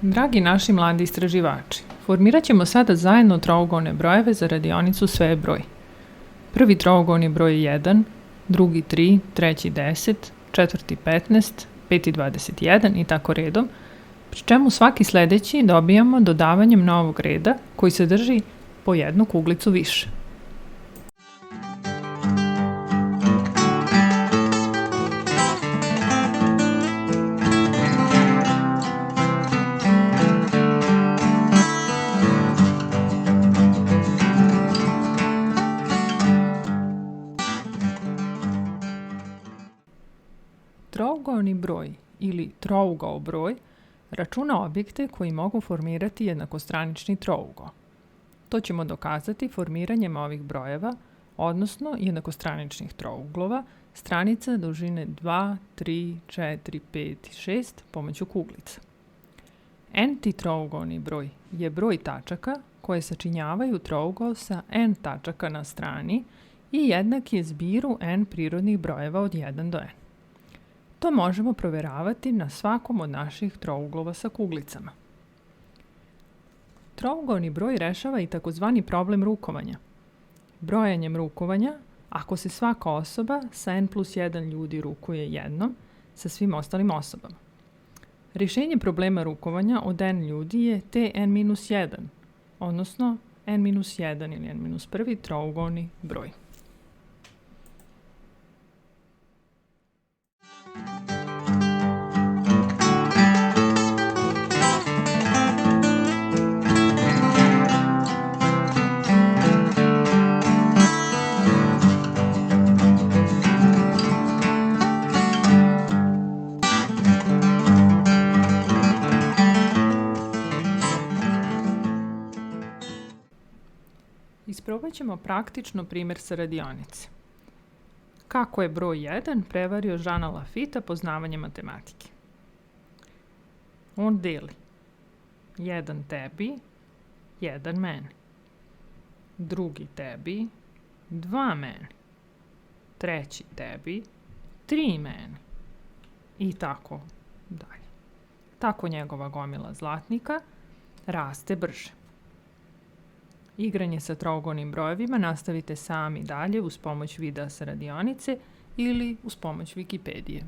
Dragi naši mladi istraživači, formirat ćemo sada zajedno trougone brojeve za radionicu Sve je broj. Prvi trougon je broj 1, drugi 3, treći 10, četvrti 15, peti 21 i tako redom, pri čemu svaki sledeći dobijamo dodavanjem novog reda koji sadrži po jednu kuglicu više. Trougoni broj ili trougao broj računa objekte koji mogu formirati jednakostranični trougao. To ćemo dokazati formiranjem ovih brojeva, odnosno jednakostraničnih trouglova, stranica dužine 2, 3, 4, 5 i 6 pomoću kuglica. N-ti trougoni broj je broj tačaka koje sačinjavaju trougao sa n tačaka na strani i jednak je zbiru n prirodnih brojeva od 1 do n. To možemo proveravati na svakom od naših trouglova sa kuglicama. Trougoni broj rešava i takozvani problem rukovanja. Brojanjem rukovanja, ako se svaka osoba sa n plus 1 ljudi rukuje jednom sa svim ostalim osobama. Rješenje problema rukovanja od n ljudi je Tn-1, odnosno n-1 ili n-1 trougoni broj. Isprobat ćemo praktično primjer sa radionice. Kako je broj 1 prevario Žana Lafita poznavanje matematike? On deli 1 tebi, 1 meni, drugi tebi, 2 meni, treći tebi, 3 meni i tako dalje. Tako njegova gomila zlatnika raste brže. Igranje sa trougonim brojevima nastavite sami dalje uz pomoć videa sa radionice ili uz pomoć Wikipedije.